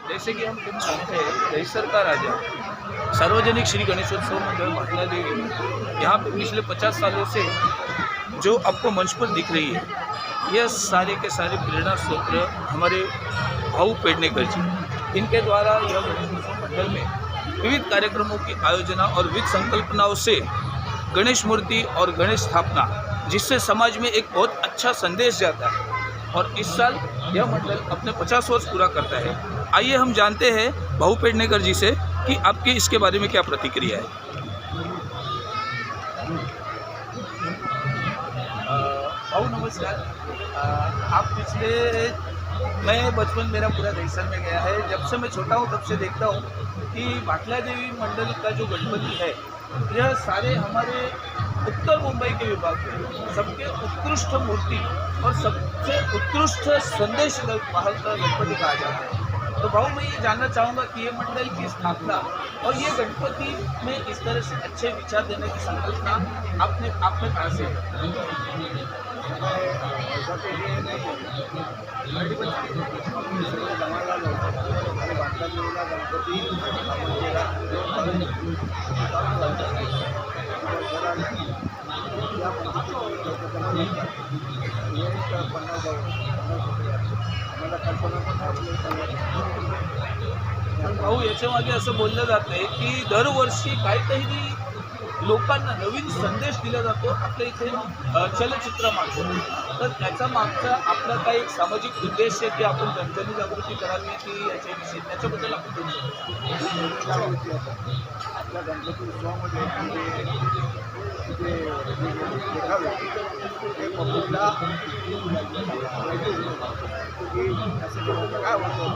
जैसे कि हम तुम जानते हैं, दहिसर का राजा सार्वजनिक श्री गणेशोत्सव मंडल भाटला देवी यहाँ पे पिछले 50 सालों से जो आपको मंच पर दिख रही है, यह सारे के सारे प्रेरणा स्रोत हमारे भाऊ पेडनेकर जी, इनके द्वारा यह गणेशोत्सव मंडल में विविध कार्यक्रमों की आयोजना और विविध संकल्पनाओं से गणेश मूर्ति और गणेश स्थापना, जिससे समाज में एक बहुत अच्छा संदेश जाता है। और इस साल यह मंडल अपने 50 वर्ष पूरा करता है। आइए हम जानते हैं भाऊ पेडनेकर जी से कि आपकी इसके बारे में क्या प्रतिक्रिया है। भाऊ नमस्कार। आप मैं बचपन मेरा पूरा दहिसर में गया है। जब से मैं छोटा हूँ तब से देखता हूँ कि भाटला देवी मंडल का जो गणपति है, यह सारे हमारे उत्तर मुंबई के विभाग में सबके उत्कृष्ट मूर्ति और सबसे उत्कृष्ट संदेश वाहक गणपति कहा जाता है। तो भाऊ मैं ये जानना चाहूँगा कि ये मंडल की स्थापना और ये गणपति में इस तरह से अच्छे विचार देने की संकल्पना आपने कहाँ से भाऊ याच्यामागे असं बोललं जातं आहे की दरवर्षी काहीतरी लोकांना नवीन संदेश दिला जातो आपल्या इथे चलचित्रामार्फत। तर त्याचा मागचा आपला काही एक सामाजिक उद्देश आहे की आपण जनजागृती करावी की याच्याविषयी त्याच्याबद्दल आपण आपल्या गणपती उत्सवामध्ये देखावे ते पब्लिकला की असं काय होतं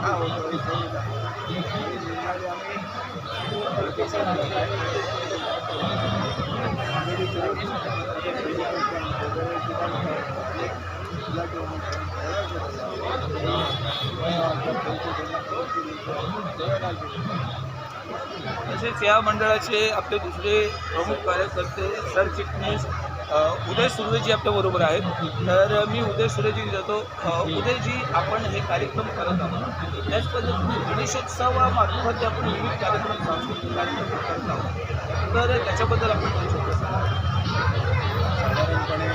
तसेच या मंडळाचे आपले दुसरे प्रमुख कार्यकर्ते सरचिटणीस उदय सुर्वेजी आपल्याबरोबर आहेत। तर मी उदय सुर्वेजी जातो। उदयजी, आपण हे कार्यक्रम करत आहोत, त्याच पद्धतीने गणेशोत्सवामार्फत आपण विविध कार्यक्रम सांस्कृतिक कार्यक्रम करत आहोत, तर त्याच्याबद्दल आपण बोलू शकतो। साधारणपणे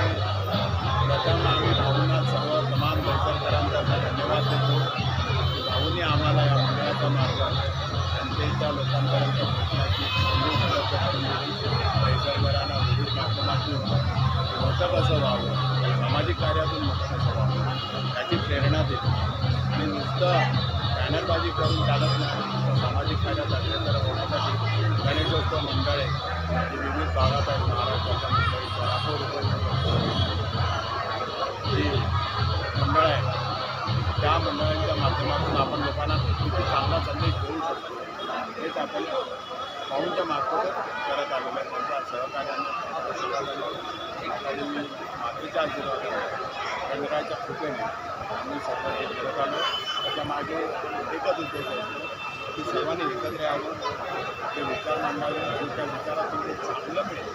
प्रथम आम्ही भाऊंना सर्व तमाम दहिसरकरांचा धन्यवाद देतो की भाऊंनी आम्हाला या मंडळाच्या मार्फत जनतेच्या लोकांपर्यंत पोहोचण्याची संधी उपलब्ध करून दिली। दहिसरकरांना विविध माध्यमातून मोठं कसं व्हावं, सामाजिक कार्यातून मोठं कसं व्हावं याची प्रेरणा देतो। आणि नुसतं बॅनरबाजी करून चालत नाही, सामाजिक कार्यात अग्रेसर होण्यासाठी गणेशोत्सव मंडळे जी विविध भागात आहेत महाराष्ट्राच्या मुंबई सोलापूर जी मंडळ आहे, त्या मंडळांच्या माध्यमातून आपण लोकांना किती चांगला संदेश देऊ शकतो हेच आपण भाऊंच्या मार्फत करत आलेलं आहे। त्यांच्या सहकार्याने मातीच्या आशीर्वादाने गणरायाच्या कृपेने आम्ही सर्व हे करत आलो। त्याच्या मागे एकच उद्देश असतो की सर्वांनी एकत्र यावं, ते विचार मांडावे आणि त्या विचारातून जे चांगलं मिळेल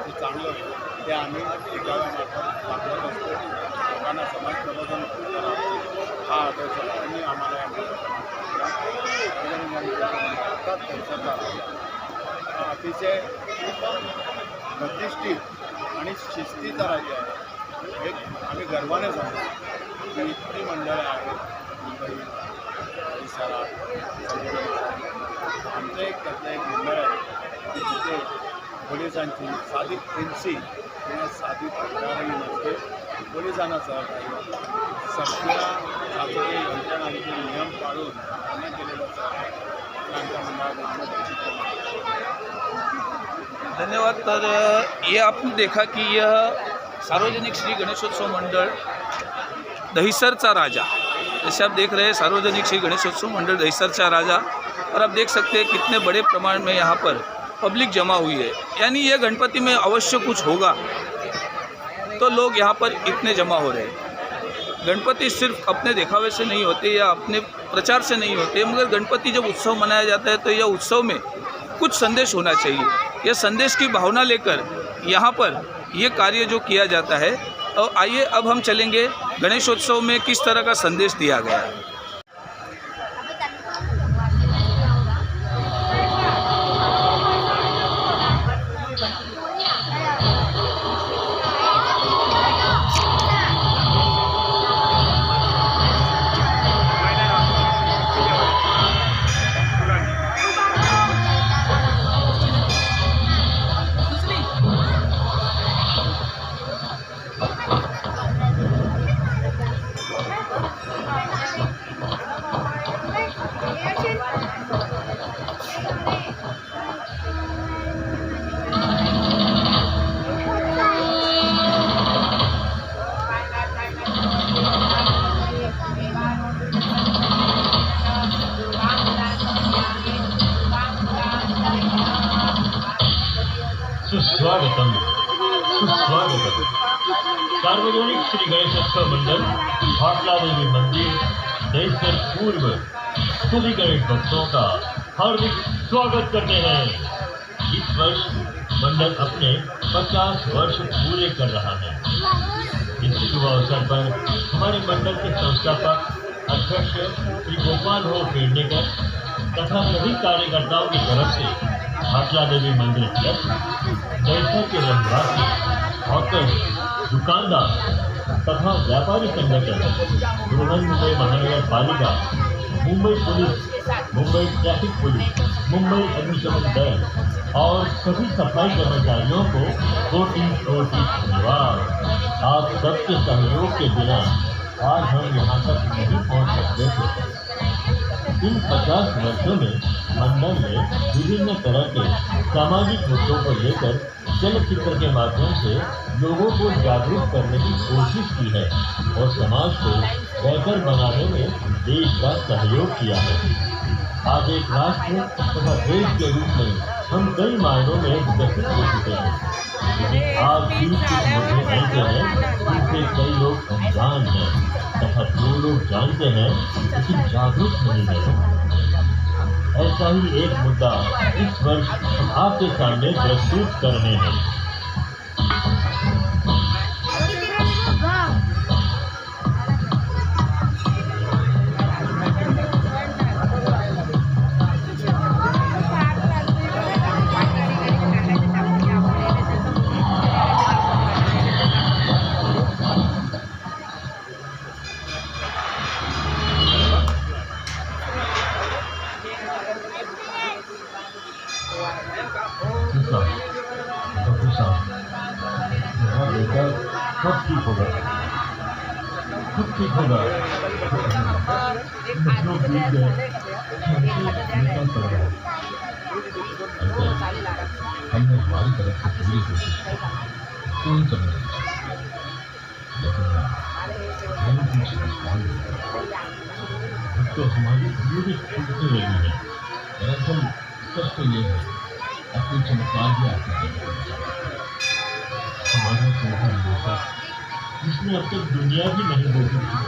ते चांगलं होईल ते आम्ही एकाव्यामार्फत दाखवत असतो। लोकांना समाज प्रबोधन करावं हा आदर्श त्यांनी आम्हाला हा अतिशय प्रतिष्ठित आणि शिस्तीचा राज्य आहे। हे आम्ही गर्वाने सांगतो की इतकी मंडळं आहेत मुंबई परिसरात। आमचं एक त्यातलं एक मंडळ आहे की तिथे पोलिसांची साधी एनसी किंवा साधी तक्रारही नसते, पोलिसांना सहकार्य सगळ्या शासकीय यंत्रणांचे नियम पाळून त्यांना केलेलं सहकार्य आमच्या मंडळात। धन्यवाद। तर ये आपने देखा कि यह सार्वजनिक श्री गणेशोत्सव मंडल दहिसरचा राजा, जैसे आप देख रहे हैं सार्वजनिक श्री गणेशोत्सव मंडल दहिसरचा राजा, और आप देख सकते हैं कितने बड़े प्रमाण में यहाँ पर पब्लिक जमा हुई है। यानी ये गणपति में अवश्य कुछ होगा तो लोग यहाँ पर इतने जमा हो रहे हैं। गणपति सिर्फ अपने दिखावे से नहीं होते या अपने प्रचार से नहीं होते, मगर गणपति जब उत्सव मनाया जाता है तो यह उत्सव में कुछ संदेश होना चाहिए। यह संदेश की भावना लेकर यहाँ पर ये कार्य जो किया जाता है। और आइए अब हम चलेंगे गणेशोत्सव में किस तरह का संदेश दिया गया है। सुस्वागतम सुस्वागतम। सार्वजनिक श्री गणेशोत्सव मंडल भाटला देवी मंदिर दहिसर पूर्व सभी गणेश भक्तों का हार्दिक स्वागत करते हैं। इस वर्ष मंडल अपने 50 वर्ष पूरे कर रहा है। इस शुभ अवसर पर हमारे मंडल के संस्थापक अध्यक्ष श्री गोपाल हो पेडनेकर तथा सभी कार्यकर्ताओं की तरफ से भाटला देवी मंदिर ट्रस्ट, दहिसर के रहवासी, हॉकर्स, दुकानदार तथा व्यापारी संगठन, बृहन्मुंबई महानगर पालिका, Mumbai police, Mumbai traffic police, Mumbai अग्निशमन दल और सभी सफाई कर्मचारियों को कोटि कोटि धन्यवाद। आप सबके सहयोग के बिना आज हम यहाँ तक नहीं पहुँच सकते थे। इन 50 वर्षों में मंडल ने विभिन्न तरह के सामाजिक मुद्दों को लेकर चलचित्र के माध्यम से लोगों को जागरूक करने की कोशिश की है और समाज को बेहतर बनाने में देश का सहयोग किया है। आज एक राष्ट्र तथा देश के रूप में हम कई मायनों में विकसित हो चुके हैं, लेकिन आज भी कुछ मुद्दे ऐसे हैं जिनसे कई लोग अनजान हैं तथा जो लोग जानते हैं लेकिन जागरूक नहीं है। ऐसा ही एक मुद्दा इस वर्ष हम आपके सामने प्रस्तुत कर रहे हैं। सब ठीक होगा, सब ठीक होगा। बच्चों बीत गए, निकल पड़ रहा है। हमने हमारी तरफ से पूरी कोशिश की, कोई कमी नहीं, लेकिन नहीं कुछ नुकसान नहीं। तो हमारी पूरी छूटने लगी है। दरअसल सच तो ये है, अब कोई चमत्कार भी आता है। हमारा सोचा बेटा जिसने अब तक दुनिया भी नहीं देखी थी,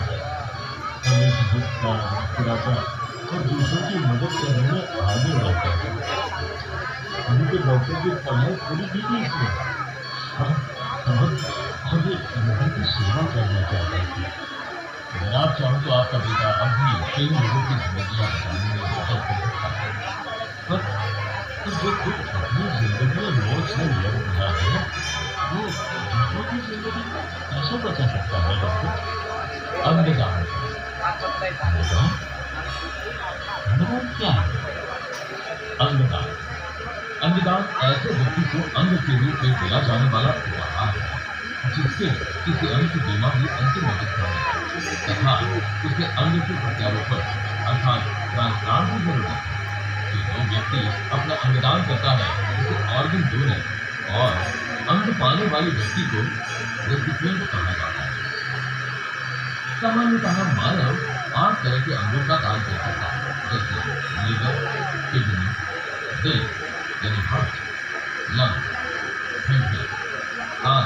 हमें झुकता, मुस्कुराता और दूसरों की मदद करने में आगे रहता है। अभी तो डॉक्टर की पढ़ाई पूरी की थी इसने। हम लोगों की सेवा करना चाहते थे। अगर आप चाहो तो आपका बेटा अब भी कई लोगों की जिंदगियाँ बचाने में मदद कर सकता है। पर जो खुद अपनी जिंदगी में मौत से लड़ रहा है वो दूसरों की जिंदगी कैसे बचा सकता है डॉक्टर? अंगदान क्या है? अंगदान अंगदान ऐसे व्यक्ति को अंग के रूप में दिया जाने वाला उपहार है जिससे किसी अंग की बीमारी अंतिम अवस्था में तथा उसे अंग के प्रत्यारोपण अर्थात ट्रांसप्लांट की जरूरत है। जो व्यक्ति अपना अंगदान करता है उसे ऑर्गन डोनर और अंग पाने वाले व्यक्ति को रेसिपिएंट कहा जाता है। सामान्यतः मानव 8 तरह के अंगों का दान कर सकता है, जैसे लीवर, किडनी, दिल यानी हार्ट, लंग, फेफड़े, कान,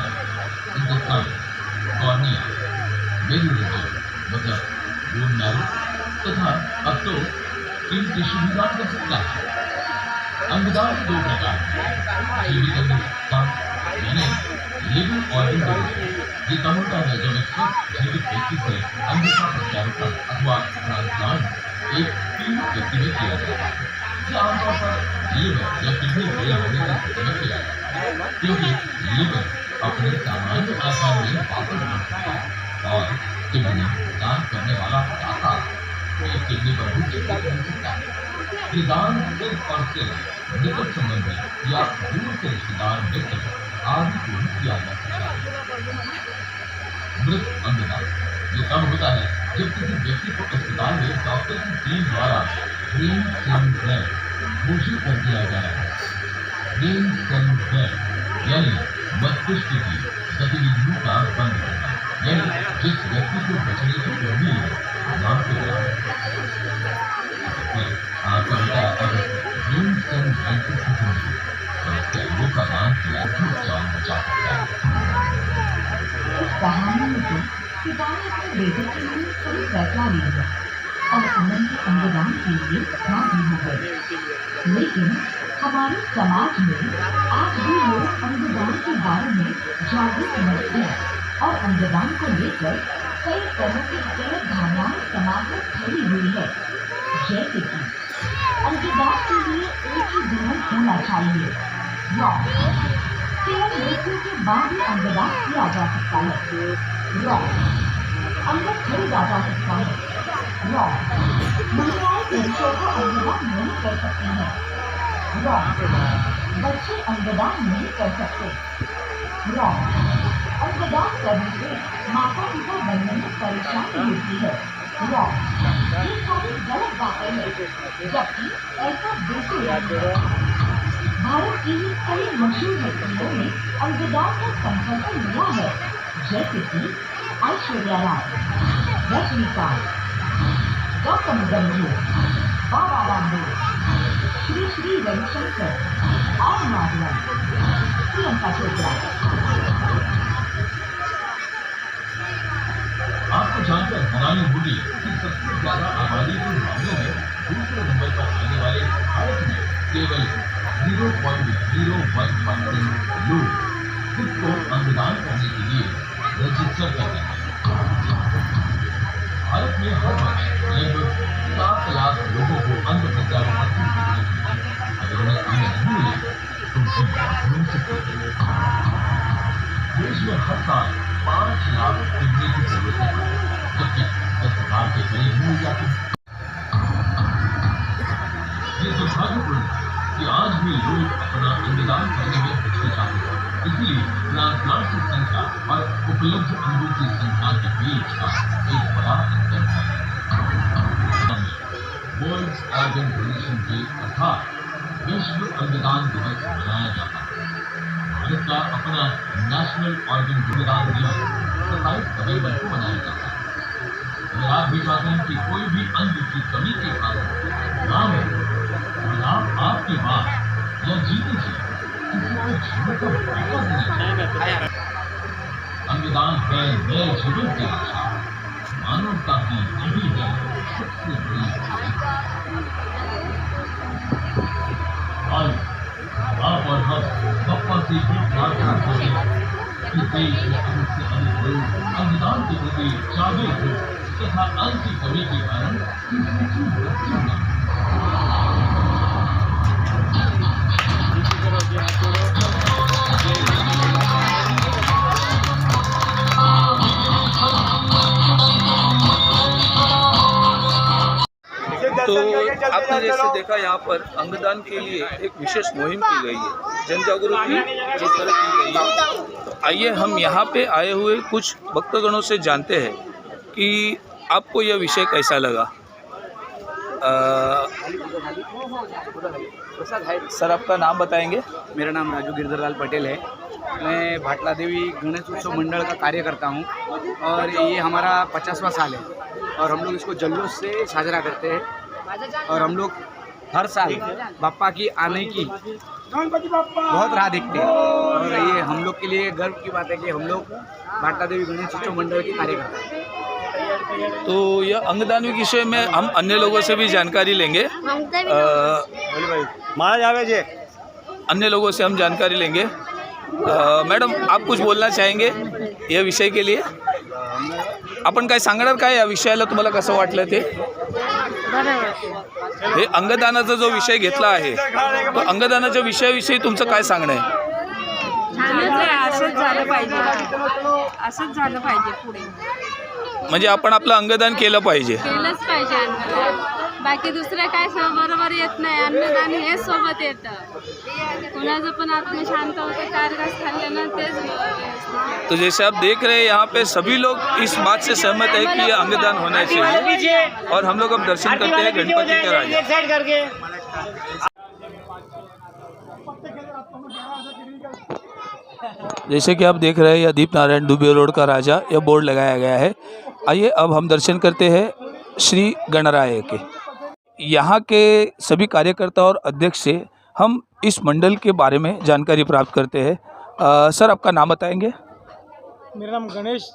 इंटेस्टाइन, कॉर्निया, मेडुला मतलब बोन मैरो तथा अब तो स्किन टिश्यू भी दान कर सकता है। अंगदान के 2 प्रकार हैं। जीवित अंगदान यानी लिविंग ऑर्गन डोनेशन, ये तब होता है जब एक स्वस्थ जीवित व्यक्ति से अंग का प्रत्यारोपण अथवा ट्रांसप्लांट एक पीड़ित व्यक्ति में किया जाता है। ये आमतौर पर लिवर या किडनी फेल होने की स्थिति में किया जाता है, क्योंकि लिवर अपने सामान्य आकार में वापस बन सकता है और किडनी दान करने वाला दाता एक किडनी पर भी टिप्पणी कर सकता है। ये दान सिर्फ और सिर्फ निकट संबंधी या दूर के रिश्तेदार मित्र आदि को ही किया जा सकता है। मृत अंगदान ये तब होता है जब किसी व्यक्ति को अस्पताल में डॉक्टर की टीम द्वारा ब्रेन स्टेम ब्लड घोषित कर दिया गया है। ब्रेन स्टेम ब्लड यानी मस्तिष्क की गतिविधियों का बंद होना, यानी जिस व्यक्ति को बचने की उम्मीद नाम के आपका बेटा अगर ब्रेन स्टेम ब्लड की स्थिति में तो उसके अंगों का दान किया तो जान बचा सकता है। इस कहानी में तो पिता ने अपने बेटे के लिए सही फैसला लिया और उन्होंने अंगदान के लिए राजी हो गए। लेकिन हमारे समाज में आज भी लोग अंगदान के बारे में जागरूक नहीं हैं और अंगदान को लेकर कई तरह की गलत धारणाएं समाज में फैली हुई है। जैसे कि अंगदान के लिए एक ही धर्म होना चाहिए, केवल मृत्यु के बाद ही अंगदान किया जा सकता है, अंग खरीदा जा सकता है, महिलाएं पुरुषों को अंगदान नहीं कर सकती हैं, बच्चे अंगदान नहीं कर सकते, अंगदान करने से माता पिता बनने में परेशानी होती है, ये सारी गलत बातें हैं, जबकि ऐसा बिल्कुल नहीं है। भारत की ही कई मशहूर हस्तियों ने अंगदान का संकल्प लिया है, जैसे कि ऐश्वर्या राय, रजनीकांत, गौतम गंभीर, बाबा रामदेव, श्री श्री रविशंकर और माधवन, प्रियंका चोपड़ा। आपको जानकर हैरानी होगी कि सबसे ज्यादा आबादी के मामले में दूसरे नंबर पर आने वाले भारत में केवल 0.01% लोग खुद को अंगदान करने के लिए रजिस्टर करते हैं। भारत में हर वर्ष लगभग 7 लाख लोगों को अंग प्रत्यारोपण की जरूरत है। अगर उन्हें अंग नहीं मिले तो उनकी मौत हो सकती है। देश में हर साल 5 लाख किडनी की जरूरत है, जबकि 10,000 के करीब मिल जाती है। ये दुर्भाग्यपूर्ण है कि आज भी लोग अपना अंगदान करने में हिचकिचाते हैं। इसलिए ट्रांसप्लांट की संख्या और उपलब्ध अंगों की संख्या के बीच का एक बड़ा अंतर है। वर्ल्ड ऑर्गन डोनेशन डे अर्थात विश्व अंगदान दिवस मनाया जाता है। भारत का अपना नेशनल ऑर्गन अंगदान दिवस 27 नवंबर को मनाया जाता है। अगर आप भी चाहते हैं कि कोई भी अंग की कमी के कारण ना हो, आप आपकी बात या जीते जी किसी को जीवन का मौका देना चाहिए। अंगदान है नए जीवन की आशा, मानवता की यही है सबसे बड़ी आज आप और हम बप्पा से भी प्रार्थना करें कि देश में अधिक से अधिक लोग अंगदान के प्रति जागरूक हो तथा अंग की कमी के कारण किसी की मृत्यु न तो आपने जैसे देखा यहाँ पर अंगदान के लिए एक विशेष मुहिम की गई है, जन जागृति जिस तरह की गई है। तो आइए हम यहाँ पे आए हुए कुछ भक्तगणों से जानते हैं कि आपको यह विषय कैसा लगा। सर आपका नाम बताएंगे? मेरा नाम राजू गिरधरलाल पटेल है। मैं भाटला देवी गणेश उत्सव मंडल का कार्य करता हूँ और ये हमारा 50वां साल है और हम लोग इसको जल्लोष से साझरा करते हैं और हम लोग हर साल बाप्पा की आने की बहुत राह देखते हैं और ये हम लोग के लिए गर्व की बात है कि हम लोग भाटला देवी गणेश उत्सव मंडल के कार्य करते हैं। तो यह अंगदान के विषय में हम अन्य लोगों से भी जानकारी लेंगे। अन्य लोगों से हम जानकारी लेंगे। मॅडम आप कुछ बोलना चाहेंगे या विषय के लिए? आपण काय सांगणार काय या विषयाला? तुम्हाला कसं वाटलं ते? हे अंगदानाचा जो विषय घेतला आहे तो अंगदानाच्या विषयाविषयी तुमचं काय सांगणं आहे? असंच झालं पाहिजे पुढे, म्हणजे आपण आपलं अंगदान केलं पाहिजे. केलंच पाहिजे अंगदान. बाकी दुसरं काय बरोबर येत नाही. अन्नदान हे सोबत येतं. कोणाचं पण आत्मा शांत होतं, चार घास खाल्ले ना तेच व्यवस्थित. तो जैसे आप देख रहे हैं यहाँ पे सभी लोग इस बात से सहमत है कि ये अंगदान होना चाहिए और हम लोग अब दर्शन करते हैं गणपति के राजा। जैसे कि आप देख रहे हैं यह दीप नारायण दुबे रोड का राजा, यह बोर्ड लगाया गया है। आइए अब हम दर्शन करते हैं श्री गणराय के। यहाँ के सभी कार्यकर्ता और अध्यक्ष से हम इस मंडल के बारे में जानकारी प्राप्त करते हैं। सर आपका नाम बताएंगे? मेरा नाम गणेश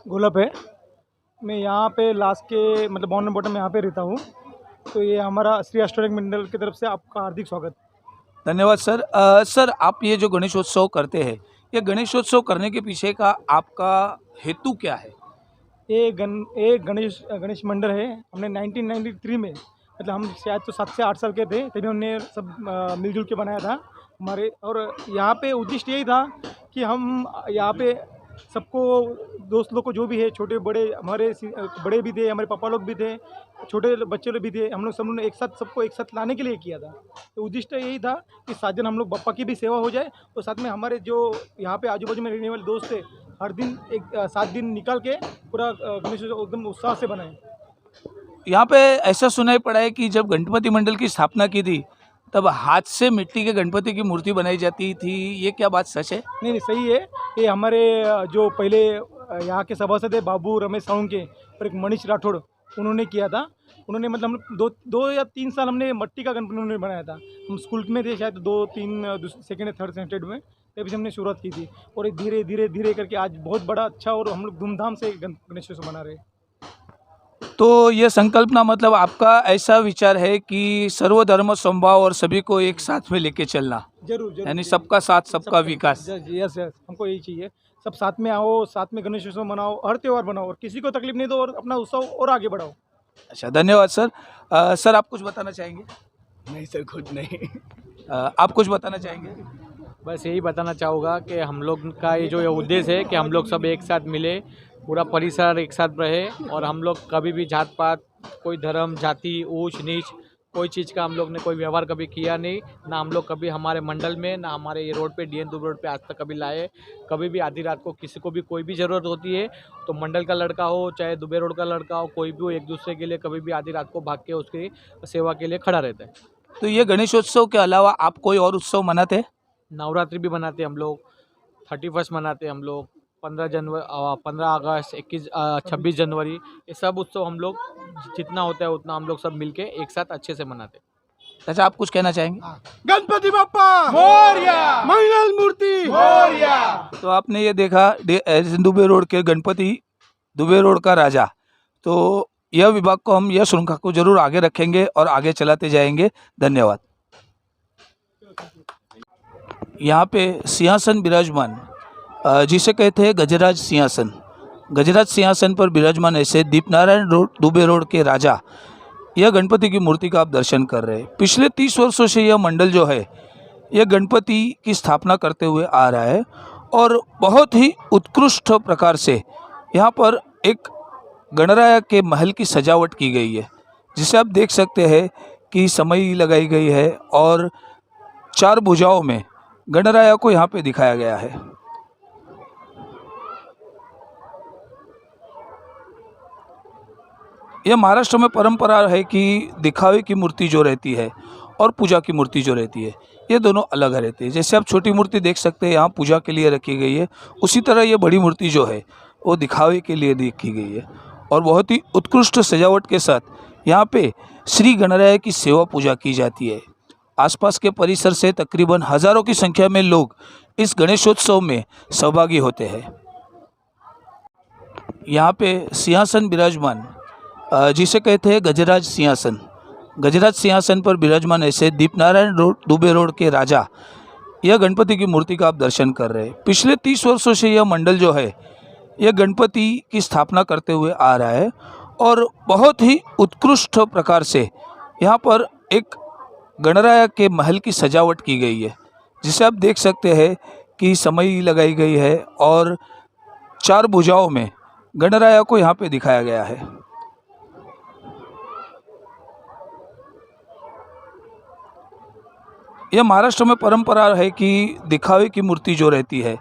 घोलप है। मैं यहाँ पे लास्ट के मतलब बॉर्न बॉटम में यहाँ पे रहता हूँ। तो ये हमारा श्री अष्टोरक मंडल की तरफ से आपका हार्दिक स्वागत। धन्यवाद सर। सर आप ये जो गणेशोत्सव करते हैं, ये गणेशोत्सव करने के पीछे का आपका हेतु क्या है? ये गणेश मंडल है। हमने 1993 में मतलब हम शायद तो 7 से 8 साल के थे, तभी हमने सब मिलजुल के बनाया था हमारे। और यहाँ पे उद्देश्य यही था कि हम यहाँ पे सबको, दोस्त लोग को जो भी है, छोटे बड़े, हमारे बड़े भी थे, हमारे पापा लोग भी थे, छोटे बच्चे लोग भी थे, हम लोग सब लोग एक साथ सबको एक साथ लाने के लिए किया था। तो उद्देश्य यही था कि 7 दिन हम लोग बप्पा की भी सेवा हो जाए और साथ में हमारे जो यहाँ पे आजू बाजू में रहने वाले दोस्त थे, हर दिन 7 दिन निकाल के पूरा गणेश एकदम उत्साह से बनाए। यहाँ पे ऐसा सुनाई पड़ा है कि जब गणपति मंडल की स्थापना की थी तब हाथ से मिट्टी के गणपति की मूर्ति बनाई जाती थी, ये क्या बात सच है? नहीं सही है। ये हमारे जो पहले यहाँ के सभासद है बाबू रमेश साउंके और एक मनीष राठौड़, उन्होंने किया था। उन्होंने मतलब हम 2 या 3 साल हमने मट्टी का गणपति उन्होंने बनाया था। हम स्कूल में थे शायद 2-3 सेकेंड या थर्ड स्टैंडर्ड में, तभी हमने शुरुआत की थी। और ये धीरे धीरे धीरे करके आज बहुत बड़ा अच्छा और हम लोग धूमधाम से गणेशोत्सव मना रहे हैं। तो ये संकल्पना मतलब आपका ऐसा विचार है कि सर्वधर्म समभाव और सभी को एक साथ में लेके चलना, जरूर यानी सबका साथ सबका विकास। यस हमको यही चाहिए। सब साथ में आओ, साथ में गणेशोत्सव मनाओ, हर त्यौहार बनाओ और किसी को तकलीफ नहीं दो और अपना उत्सव और आगे बढ़ाओ। अच्छा, धन्यवाद सर। सर आप कुछ बताना चाहेंगे? नहीं सर, कुछ नहीं। आप कुछ बताना चाहेंगे? बस यही बताना चाहूँगा कि हम लोग का ये जो उद्देश्य है कि हम लोग सब एक साथ मिले, पूरा परिसर एक साथ रहे और हम लोग कभी भी जात पात, कोई धर्म, जाति, ऊंच नीच, कोई चीज़ का हम लोग ने कोई व्यवहार कभी किया नहीं। ना हम लोग कभी हमारे मंडल में, ना हमारे ये रोड पे DN दुबे रोड पे आज तक कभी लाए। कभी भी आधी रात को किसी को भी कोई भी ज़रूरत होती है तो मंडल का लड़का हो चाहे दुबे रोड का लड़का हो, कोई भी हो, एक दूसरे के लिए कभी भी आधी रात को भाग के उसकी सेवा के लिए खड़ा रहता है। तो ये गणेशोत्सव के अलावा आप कोई और उत्सव मनाते हैं? नवरात्रि भी मनाते हम लोग, 31 मनाते हम लोग, 15 अगस्त, 26 जनवरी, ये सब उत्सव हम लोग जितना होता है उतना हम लोग सब मिलके एक साथ अच्छे से मनाते। अच्छा, आप कुछ कहना चाहेंगे? गणपति बाप्पा मोरया, मंगल मूर्ति मोरया। तो आपने ये देखा दुबे रोड के गणपति, दुबे रोड का राजा। तो यह विभाग को हम यह श्रृंखला को जरूर आगे रखेंगे और आगे चलाते जाएंगे। धन्यवाद। यहाँ पे सिंहासन विराजमान, जिसे कहते हैं गजराज सिंहासन, गजराज सिंहासन पर विराजमान ऐसे दीपनारायण दुबे रोड के राजा, यह गणपति की मूर्ति का आप दर्शन कर रहे हैं। पिछले 30 वर्षों से यह मंडल जो है यह गणपति की स्थापना करते हुए आ रहा है और बहुत ही उत्कृष्ट प्रकार से यहाँ पर एक गणराया के महल की सजावट की गई है, जिसे आप देख सकते हैं कि समई लगाई गई है और 4 भुजाओं में गणराया को यहाँ पे दिखाया गया है। यह महाराष्ट्र में परंपरा है कि दिखावे की मूर्ति जो रहती है और पूजा की मूर्ति जो रहती है, ये दोनों अलग रहती है। जैसे आप छोटी मूर्ति देख सकते हैं यहाँ पूजा के लिए रखी गई है, उसी तरह ये बड़ी मूर्ति जो है वो दिखावे के लिए रखी गई है और बहुत ही उत्कृष्ट सजावट के साथ यहाँ पे श्री गणराय की सेवा पूजा की जाती है। आसपास के परिसर से तकरीबन हज़ारों की संख्या में लोग इस गणेशोत्सव में सहभागी होते हैं। यहाँ पे सिंहासन विराजमान, जिसे कहते हैं गजराज सिंहासन, गजराज सिंहासन पर विराजमान ऐसे दीपनारायण दुबे रोड के राजा, यह गणपति की मूर्ति का आप दर्शन कर रहे हैं। पिछले 30 वर्षों से यह मंडल जो है यह गणपति की स्थापना करते हुए आ रहा है और बहुत ही उत्कृष्ट प्रकार से यहाँ पर एक गणराया के महल की सजावट की गई है, जिसे आप देख सकते हैं कि समई लगाई गई है और 4 भुजाओं में गणराया को यहाँ पे दिखाया गया है। यह महाराष्ट्र में परंपरा है कि दिखावे की मूर्ति जो रहती है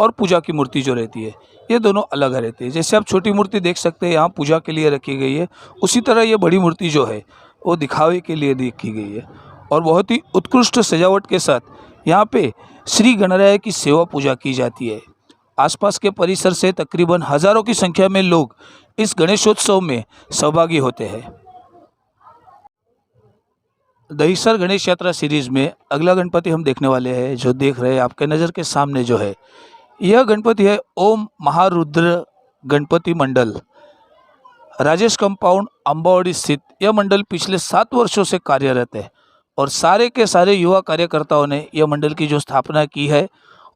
और पूजा की मूर्ति जो रहती है ये दोनों अलग रहती है। जैसे आप छोटी मूर्ति देख सकते हैं यहाँ पूजा के लिए रखी गई है, उसी तरह ये बड़ी मूर्ति जो है वो दिखावे के लिए रखी गई है और बहुत ही उत्कृष्ट सजावट के साथ यहाँ पे श्री गणराय की सेवा पूजा की जाती है। आसपास के परिसर से तकरीबन हज़ारों की संख्या में लोग इस गणेशोत्सव में सहभागी होते हैं। दहिसर गणेश यात्रा सीरीज़ में अगला गणपति हम देखने वाले हैं, जो देख रहे हैं आपके नज़र के सामने जो है यह गणपति है ओम महारुद्र गणपति मंडल। राजेश कंपाउंड अम्बावाड़ी स्थित यह मंडल पिछले 7 वर्षों से कार्यरत है और सारे के सारे युवा कार्यकर्ताओं ने यह मंडल की जो स्थापना की है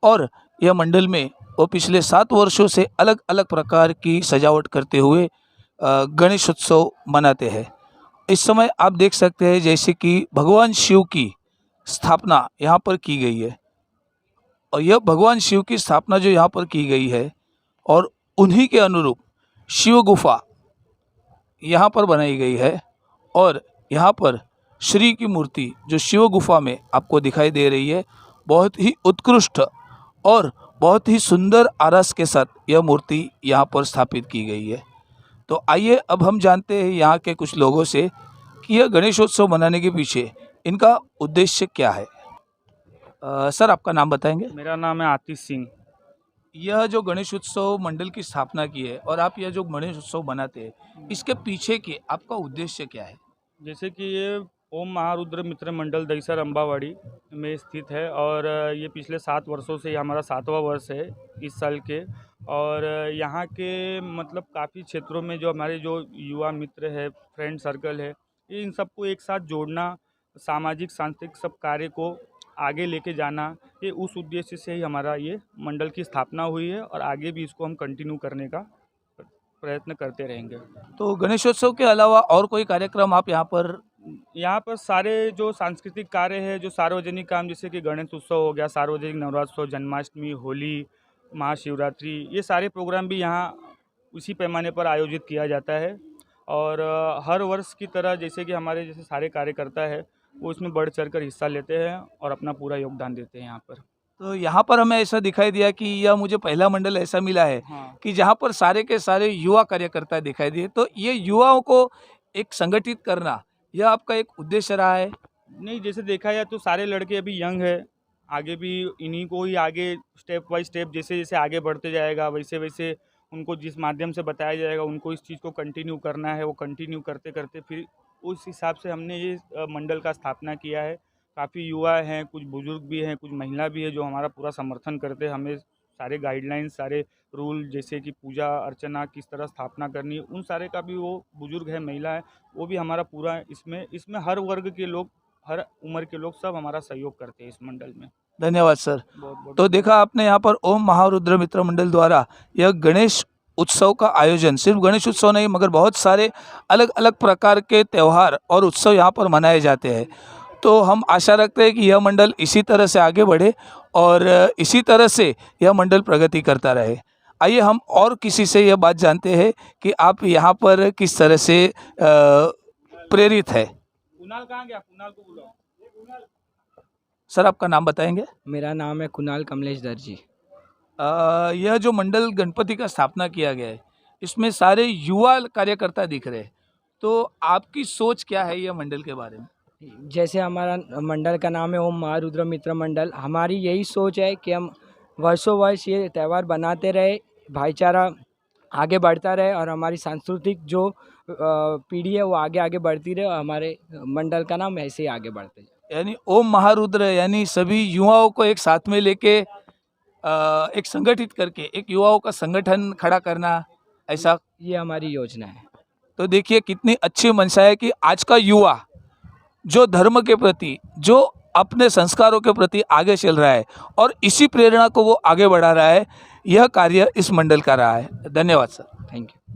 और यह मंडल में वो पिछले 7 वर्षों से अलग अलग प्रकार की सजावट करते हुए गणेशोत्सव मनाते हैं। इस समय आप देख सकते हैं जैसे कि भगवान शिव की स्थापना यहाँ पर की गई है और यह भगवान शिव की स्थापना जो यहाँ पर की गई है और उन्हीं के अनुरूप शिव गुफा यहाँ पर बनाई गई है और यहाँ पर श्री की मूर्ति जो शिव गुफा में आपको दिखाई दे रही है बहुत ही उत्कृष्ट और बहुत ही सुंदर आरस के साथ यह मूर्ति यहाँ पर स्थापित की गई है। तो आइए अब हम जानते हैं यहाँ के कुछ लोगों से कि यह गणेशोत्सव मनाने के पीछे इनका उद्देश्य क्या है। सर आपका नाम बताएंगे? मेरा नाम है आतिश सिंह। यह जो गणेशोत्सव मंडल की स्थापना की है और आप यह जो गणेशोत्सव बनाते हैं इसके पीछे के आपका उद्देश्य क्या है? जैसे कि ये ओम महारुद्र मित्र मंडल दहिसर अम्बावाड़ी में स्थित है और ये पिछले 7 वर्षों से ये हमारा 7वां वर्ष है इस साल के। और यहाँ के मतलब काफ़ी क्षेत्रों में जो हमारे जो युवा मित्र है, फ्रेंड सर्कल है, ये इन सबको एक साथ जोड़ना, सामाजिक सांस्कृतिक सब कार्य को आगे लेके जाना, ये उस उद्देश्य से ही हमारा ये मंडल की स्थापना हुई है और आगे भी इसको हम कंटिन्यू करने का प्रयत्न करते रहेंगे। तो गणेशोत्सव के अलावा और कोई कार्यक्रम आप यहाँ पर सारे जो सांस्कृतिक कार्य है, जो सार्वजनिक काम, जैसे कि गणेश उत्सव हो गया, सार्वजनिक नवरात्रोत्सव, जन्माष्टमी, होली, महाशिवरात्रि, ये सारे प्रोग्राम भी यहाँ उसी पैमाने पर आयोजित किया जाता है। और हर वर्ष की तरह जैसे कि हमारे जैसे सारे कार्यकर्ता है वो इसमें बढ़ चढ़ कर हिस्सा लेते हैं और अपना पूरा योगदान देते हैं यहाँ पर। तो यहाँ पर हमें ऐसा दिखाई दिया कि यह मुझे पहला मंडल ऐसा मिला है कि जहाँ पर सारे के सारे युवा कार्यकर्ता दिखाई दिए। तो ये युवाओं को एक संगठित करना यह आपका एक उद्देश्य रहा है? नहीं, जैसे देखा जाए तो सारे लड़के अभी यंग है, आगे भी इन्हीं को ही आगे स्टेप बाय स्टेप जैसे जैसे आगे बढ़ते जाएगा वैसे वैसे उनको जिस माध्यम से बताया जाएगा उनको इस चीज़ को कंटिन्यू करना है, वो कंटिन्यू करते करते फिर उस हिसाब से हमने ये मंडल का स्थापना किया है। काफ़ी युवा हैं, कुछ बुजुर्ग भी हैं, कुछ महिला भी है जो हमारा पूरा समर्थन करते हैं। हमें सारे गाइडलाइंस, सारे रूल, जैसे कि पूजा अर्चना किस तरह स्थापना करनी है, उन सारे का भी वो बुजुर्ग है, महिला है, वो भी हमारा पूरा इसमें हर वर्ग के लोग, हर उम्र के लोग सब हमारा सहयोग करते हैं इस मंडल में। धन्यवाद सर। बहुत तो देखा आपने यहाँ पर ओम महारुद्र मित्र मंडल द्वारा यह गणेश उत्सव का आयोजन, सिर्फ गणेश उत्सव नहीं मगर बहुत सारे अलग अलग प्रकार के त्यौहार और उत्सव यहाँ पर मनाए जाते हैं। तो हम आशा रखते हैं कि यह मंडल इसी तरह से आगे बढ़े और इसी तरह से यह मंडल प्रगति करता रहे। आइए हम और किसी से यह बात जानते हैं कि आप यहाँ पर किस तरह से प्रेरित है। कुणाल कहाँ गया? कुणाल को बुलाओ। सर आपका नाम बताएंगे? मेरा नाम है कुणाल कमलेश दर्जी। यह जो मंडल गणपति का स्थापना किया गया है इसमें सारे युवा कार्यकर्ता दिख रहे हैं, तो आपकी सोच क्या है यह मंडल के बारे में? जैसे हमारा मंडल का नाम है ओम महारुद्र मित्र मंडल, हमारी यही सोच है कि हम वर्षों वर्ष ये त्यौहार बनाते रहे, भाईचारा आगे बढ़ता रहे और हमारी सांस्कृतिक जो पीढ़ी है वो आगे आगे बढ़ती रहे और हमारे मंडल का नाम ऐसे ही आगे बढ़ते जाए। यानी ओम महारुद्र यानी सभी युवाओं को एक साथ में लेके एक संगठित करके एक युवाओं का संगठन खड़ा करना, ऐसा ये हमारी योजना है। तो देखिए कितनी अच्छी मंशा है कि आज का युवा जो धर्म के प्रति, जो अपने संस्कारों के प्रति आगे चल रहा है और इसी प्रेरणा को वो आगे बढ़ा रहा है। यह कार्य इस मंडल का रहा है। धन्यवाद सर। Thank you.